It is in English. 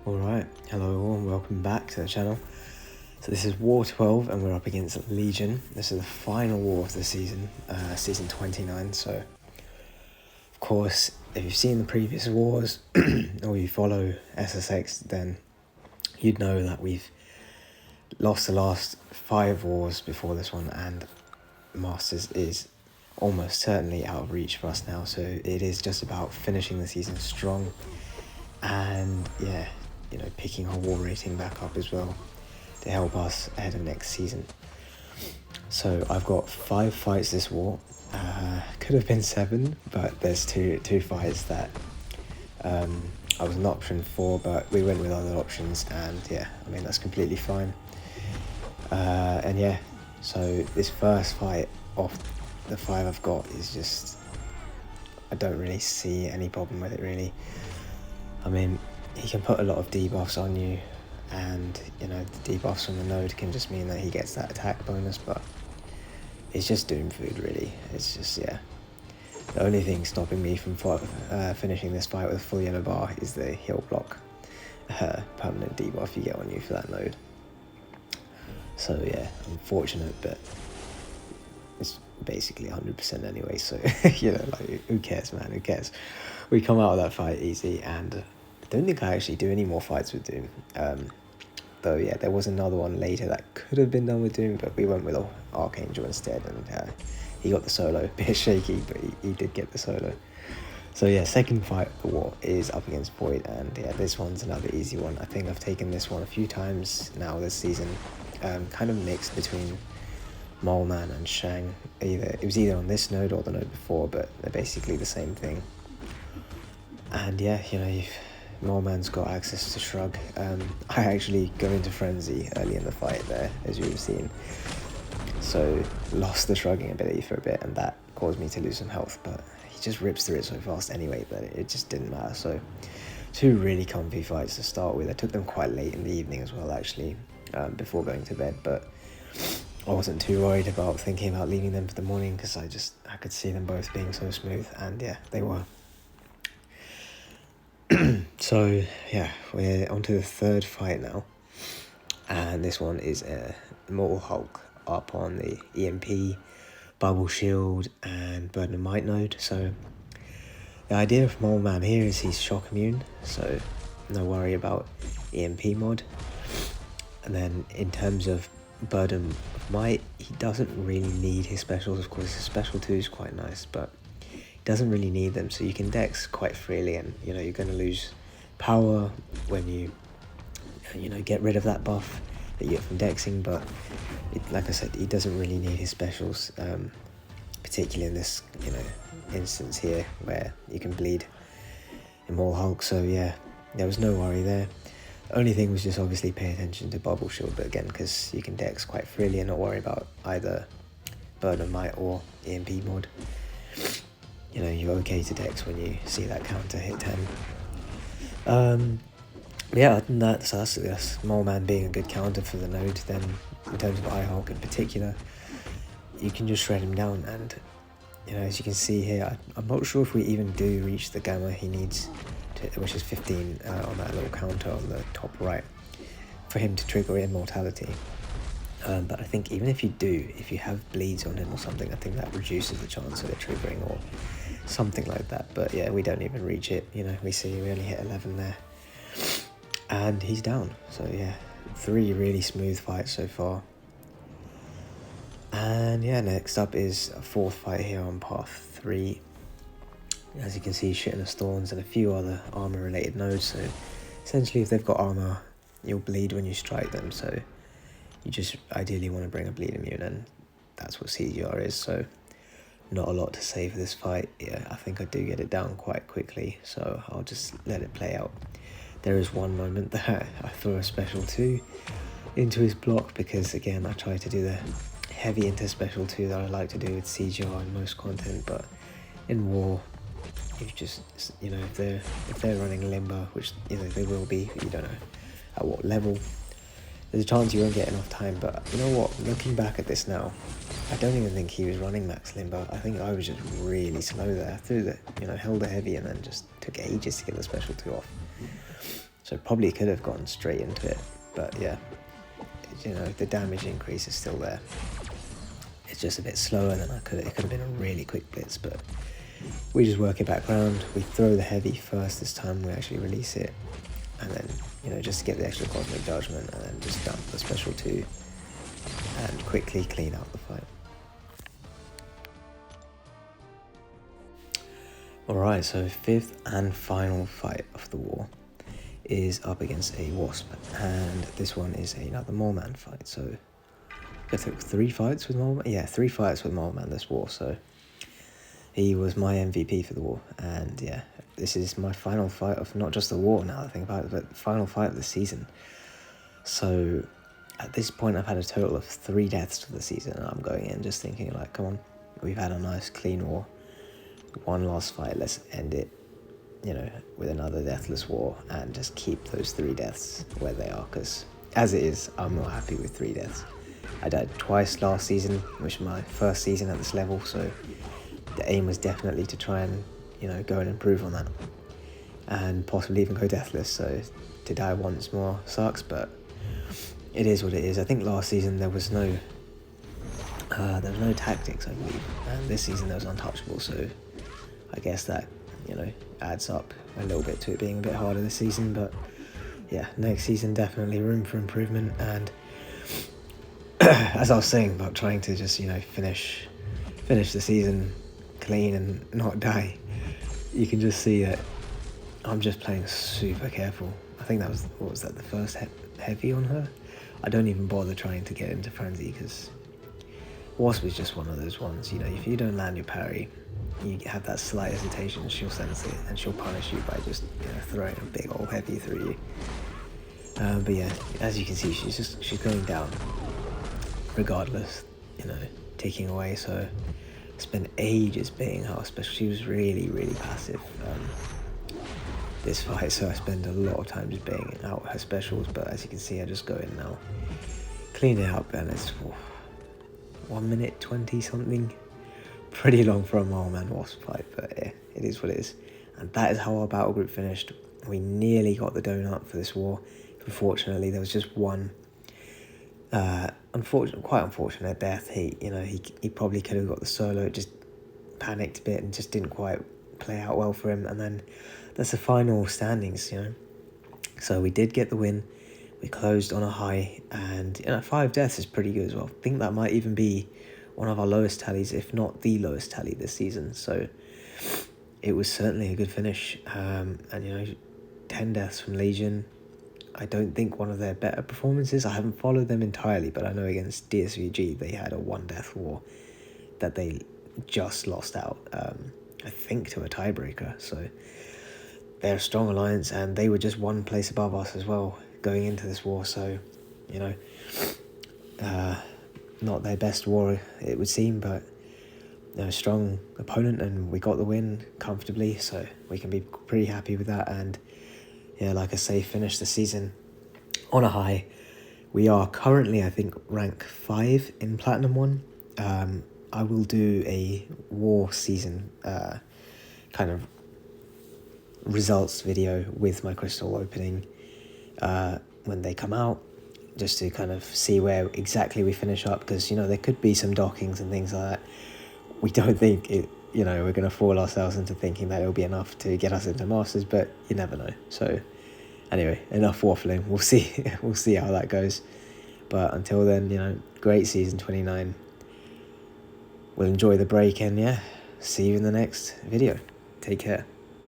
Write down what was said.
Alright, hello everyone, welcome back to the channel. So this is War 12 and we're up against Legion. This is the final war of the season, season 29. So, of course, if you've seen the previous wars or you follow SSx, then you'd know that we've lost the last 5 wars before this one, and Masters is almost certainly out of reach for us now. So it is just about finishing the season strong and, yeah, you know, picking our war rating back up as well to help us ahead of next season. So I've got 5 fights this war. Could have been 7, but there's two fights that I was an option for, but we went with other options, and yeah, I mean, that's completely fine. And yeah, so this first fight off the 5 I've got is just, I don't really see any problem with it really. I mean, he can put a lot of debuffs on you, and you know, the debuffs from the node can just mean that he gets that attack bonus, but it's just doom food really. It's just, yeah, the only thing stopping me from finishing this fight with a full yellow bar is the heal block permanent debuff you get on you for that node. So yeah, unfortunate, but it's basically 100% anyway, so you know, like, who cares, man, who cares. We come out of that fight easy, and I don't think I actually do any more fights with Doom. Though, yeah, there was another one later that could have been done with Doom, but we went with Archangel instead, and he got the solo. A bit shaky, but he did get the solo. So yeah, second fight of the war is up against Void, and yeah, this one's another easy one. I think I've taken this one a few times now this season, kind of mixed between Moleman and Shang. It was either on this node or the node before, but they're basically the same thing. And yeah, you know, Moleman's got access to Shrug. I actually go into Frenzy early in the fight there, as you've seen. So lost the shrugging ability for a bit, and that caused me to lose some health, but he just rips through it so fast anyway that it just didn't matter. So 2 really comfy fights to start with. I took them quite late in the evening as well, actually, before going to bed, but I wasn't too worried about thinking about leaving them for the morning, because I could see them both being so smooth, and yeah, they were. So yeah, we're on to the third fight now, and this one is Immortal Hulk up on the EMP, Bubble Shield and Burden of Might node. So the idea of Moleman here is he's shock immune, so no worry about EMP mod. And then in terms of Burden of Might, he doesn't really need his specials. Of course, his special 2 is quite nice, but doesn't really need them, so you can dex quite freely, and you know, you're going to lose power when you know, get rid of that buff that you get from dexing, but like I said, he doesn't really need his specials, particularly in this, you know, instance here where you can bleed Immortal Hulk. So yeah, there was no worry there. The only thing was just obviously pay attention to Bubble Shield, but again, because you can dex quite freely and not worry about either Burden of Might or EMP mod, you know, you're okay to dex when you see that counter hit 10. Yeah, other than that, so that's Moleman being a good counter for the node. Then in terms of ihulk in particular, you can just shred him down, and you know, as you can see here, I'm not sure if we even do reach the gamma he needs to, which is 15 on that little counter on the top right, for him to trigger immortality. But I think even if you do, if you have bleeds on him or something, I think that reduces the chance of it triggering or something like that. But yeah, we don't even reach it. You know, we only hit 11 there, and he's down. So yeah, 3 really smooth fights so far. And yeah, next up is a 4th fight here on path 3. As you can see, Shittiness Thorns and a few other armor related nodes. So essentially, if they've got armor, you'll bleed when you strike them. So you just ideally want to bring a bleed immune, and that's what CGR is. So not a lot to say for this fight. Yeah, I think I do get it down quite quickly, so I'll just let it play out. There is one moment that I throw a special 2 into his block, because again, I try to do the heavy into special 2 that I like to do with CGR in most content, but in war, you just, you know, if they're running Limber, which, you know, they will be, you don't know at what level, there's a chance you won't get enough time. But you know what, looking back at this now, I don't even think he was running max Limber. I think I was just really slow there. Threw the, you know, held the heavy and then just took ages to get the special 2 off. So probably could have gone straight into it, but yeah, you know, the damage increase is still there. It's just a bit slower than it could have been a really quick blitz, but we just work it back around. We throw the heavy first this time, we actually release it, and then, you know, just to get the extra cosmic judgment, and then just dump the special 2 and quickly clean out the fight. Alright, so 5th and final fight of the war is up against a wasp, and this one is another Moleman fight. So I took 3 fights with Moleman. Yeah, 3 fights with Moleman this war, so he was my MVP for the war. And yeah, this is my final fight of not just the war, now that I think about it, but the final fight of the season. So at this point I've had a total of 3 deaths for the season, and I'm going in just thinking like, come on, we've had a nice clean war, one last fight, let's end it, you know, with another deathless war, and just keep those 3 deaths where they are, because as it is, I'm not happy with 3 deaths. I died twice last season, which was my first season at this level, so the aim was definitely to try and, you know, go and improve on that, and possibly even go deathless. So to die once more sucks, but it is what it is. I think last season there was no tactics, I believe, and this season there was untouchable, so I guess that, you know, adds up a little bit to it being a bit harder this season. But yeah, next season definitely room for improvement. And as I was saying about trying to just, you know, finish the season clean and not die, you can just see that I'm just playing super careful. I think that was, what was that, the first heavy on her? I don't even bother trying to get into frenzy, because wasp is just one of those ones, you know, if you don't land your parry, you have that slight hesitation, she'll sense it and she'll punish you by just, you know, throwing a big old heavy through you. But yeah, as you can see, she's going down regardless, you know, taking away. So I spent ages baiting her, especially she was really, really passive this fight, so I spend a lot of time just baiting out her specials. But as you can see, I just go in now, clean it up, and it's 1 minute 20 something. Pretty long for a Moleman wasp fight, but yeah, it is what it is. And that is how our battle group finished. We nearly got the donut for this war. Unfortunately, there was just one quite unfortunate death. He probably could have got the solo. It just panicked a bit and just didn't quite play out well for him. And then that's the final standings, you know. So we did get the win. We closed on a high, and, you know, 5 deaths is pretty good as well. I think that might even be one of our lowest tallies, if not the lowest tally this season. So it was certainly a good finish. And, you know, 10 deaths from Legion. I don't think one of their better performances. I haven't followed them entirely, but I know against DSVG they had a 1 death war that they just lost out, I think, to a tiebreaker. So they're a strong alliance, and they were just 1 place above us as well going into this war. So, you know, not their best war, it would seem, but, you know, a strong opponent, and we got the win comfortably, so we can be pretty happy with that. And yeah, like I say, finish the season on a high. We are currently, I think, rank 5 in Platinum 1. I will do a war season kind of results video with my crystal opening when they come out, just to kind of see where exactly we finish up, because, you know, there could be some dockings and things like that. We don't think it, you know, we're going to fool ourselves into thinking that it'll be enough to get us into Masters, but you never know. So anyway, enough waffling. We'll see. We'll see how that goes. But until then, you know, great season 29. We'll enjoy the break, and yeah, see you in the next video. Take care.